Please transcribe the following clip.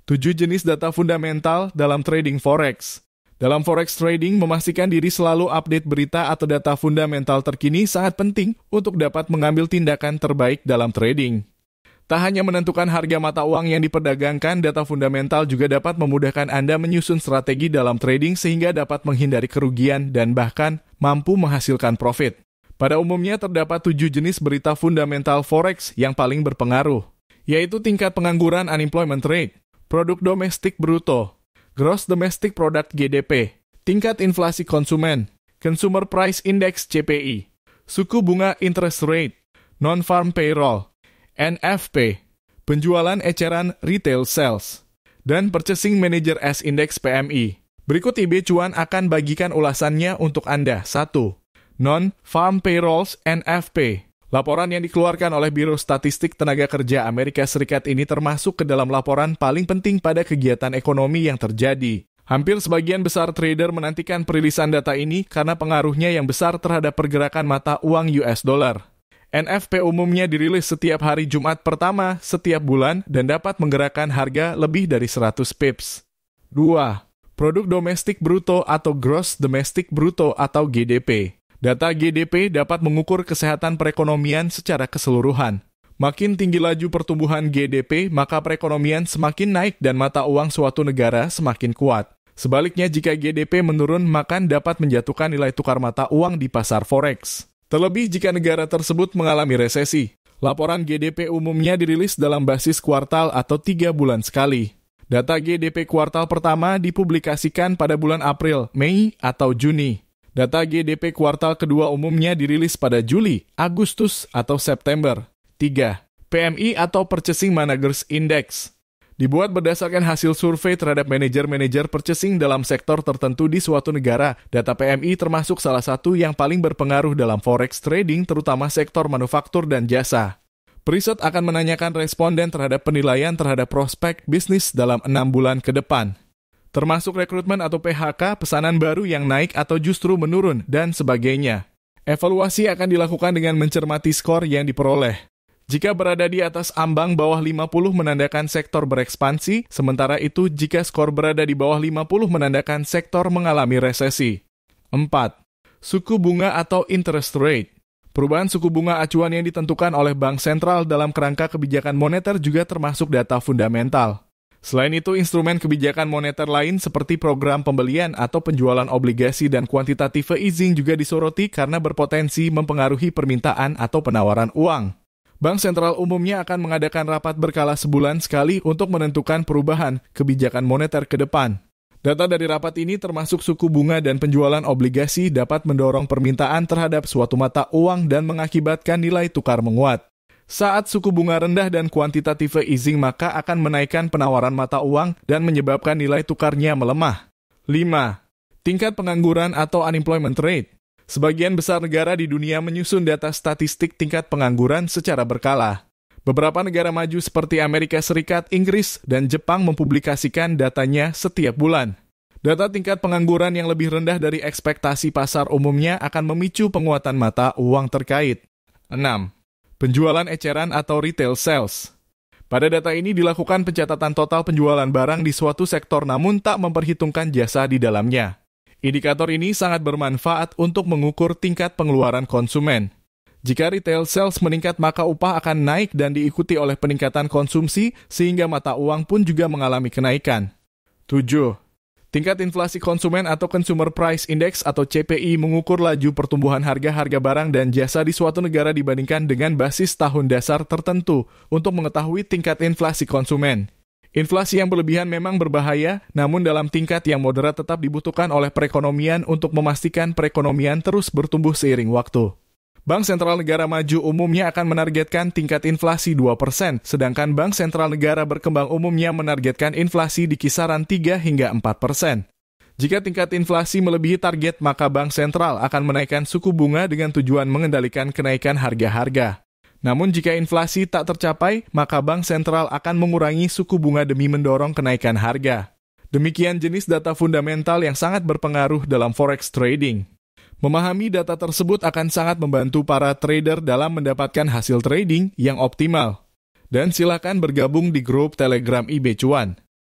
7 jenis data fundamental dalam trading forex. Dalam forex trading, memastikan diri selalu update berita atau data fundamental terkini sangat penting untuk dapat mengambil tindakan terbaik dalam trading. Tak hanya menentukan harga mata uang yang diperdagangkan, data fundamental juga dapat memudahkan Anda menyusun strategi dalam trading sehingga dapat menghindari kerugian dan bahkan mampu menghasilkan profit. Pada umumnya terdapat 7 jenis berita fundamental forex yang paling berpengaruh, yaitu tingkat pengangguran unemployment rate, produk domestik bruto, Gross Domestic Product GDP, tingkat inflasi konsumen, Consumer Price Index CPI, suku bunga interest rate, non-farm payroll, NFP, penjualan eceran retail sales, dan Purchasing Manager S Index PMI. Berikut IB Cuan akan bagikan ulasannya untuk Anda. 1. Non-farm payrolls NFP. Laporan yang dikeluarkan oleh Biro Statistik Tenaga Kerja Amerika Serikat ini termasuk ke dalam laporan paling penting pada kegiatan ekonomi yang terjadi. Hampir sebagian besar trader menantikan perilisan data ini karena pengaruhnya yang besar terhadap pergerakan mata uang US dollar. NFP umumnya dirilis setiap hari Jumat pertama setiap bulan dan dapat menggerakkan harga lebih dari 100 pips. 2. Produk domestik bruto atau Gross Domestic Bruto atau GDP. Data GDP dapat mengukur kesehatan perekonomian secara keseluruhan. Makin tinggi laju pertumbuhan GDP, maka perekonomian semakin naik dan mata uang suatu negara semakin kuat. Sebaliknya, jika GDP menurun, maka dapat menjatuhkan nilai tukar mata uang di pasar forex. Terlebih jika negara tersebut mengalami resesi. Laporan GDP umumnya dirilis dalam basis kuartal atau 3 bulan sekali. Data GDP kuartal pertama dipublikasikan pada bulan April, Mei, atau Juni. Data GDP kuartal kedua umumnya dirilis pada Juli, Agustus, atau September. 3. PMI atau Purchasing Managers Index. Dibuat berdasarkan hasil survei terhadap manajer-manajer purchasing dalam sektor tertentu di suatu negara. Data PMI termasuk salah satu yang paling berpengaruh dalam forex trading, terutama sektor manufaktur dan jasa. Periset akan menanyakan responden terhadap penilaian terhadap prospek bisnis dalam 6 bulan ke depan, termasuk rekrutmen atau PHK, pesanan baru yang naik atau justru menurun, dan sebagainya. Evaluasi akan dilakukan dengan mencermati skor yang diperoleh. Jika berada di atas ambang bawah 50 menandakan sektor berekspansi, sementara itu jika skor berada di bawah 50 menandakan sektor mengalami resesi. 4. Suku bunga atau interest rate. Perubahan suku bunga acuan yang ditentukan oleh Bank Sentral dalam kerangka kebijakan moneter juga termasuk data fundamental. Selain itu, instrumen kebijakan moneter lain seperti program pembelian atau penjualan obligasi dan quantitative easing juga disoroti karena berpotensi mempengaruhi permintaan atau penawaran uang. Bank Sentral umumnya akan mengadakan rapat berkala sebulan sekali untuk menentukan perubahan kebijakan moneter ke depan. Data dari rapat ini termasuk suku bunga dan penjualan obligasi dapat mendorong permintaan terhadap suatu mata uang dan mengakibatkan nilai tukar menguat. Saat suku bunga rendah dan quantitative easing maka akan menaikkan penawaran mata uang dan menyebabkan nilai tukarnya melemah. 5. Tingkat pengangguran atau unemployment rate. Sebagian besar negara di dunia menyusun data statistik tingkat pengangguran secara berkala. Beberapa negara maju seperti Amerika Serikat, Inggris, dan Jepang mempublikasikan datanya setiap bulan. Data tingkat pengangguran yang lebih rendah dari ekspektasi pasar umumnya akan memicu penguatan mata uang terkait. 6. Penjualan eceran atau retail sales. Pada data ini dilakukan pencatatan total penjualan barang di suatu sektor namun tak memperhitungkan jasa di dalamnya. Indikator ini sangat bermanfaat untuk mengukur tingkat pengeluaran konsumen. Jika retail sales meningkat maka upah akan naik dan diikuti oleh peningkatan konsumsi sehingga mata uang pun juga mengalami kenaikan. 7. Tingkat inflasi konsumen atau Consumer Price Index atau CPI mengukur laju pertumbuhan harga-harga barang dan jasa di suatu negara dibandingkan dengan basis tahun dasar tertentu untuk mengetahui tingkat inflasi konsumen. Inflasi yang berlebihan memang berbahaya, namun dalam tingkat yang moderat tetap dibutuhkan oleh perekonomian untuk memastikan perekonomian terus bertumbuh seiring waktu. Bank Sentral Negara Maju umumnya akan menargetkan tingkat inflasi 2%, sedangkan Bank Sentral Negara Berkembang umumnya menargetkan inflasi di kisaran 3 hingga 4%. Jika tingkat inflasi melebihi target, maka Bank Sentral akan menaikkan suku bunga dengan tujuan mengendalikan kenaikan harga-harga. Namun jika inflasi tak tercapai, maka Bank Sentral akan mengurangi suku bunga demi mendorong kenaikan harga. Demikian jenis data fundamental yang sangat berpengaruh dalam forex trading. Memahami data tersebut akan sangat membantu para trader dalam mendapatkan hasil trading yang optimal. Dan silakan bergabung di grup Telegram IB Cuan.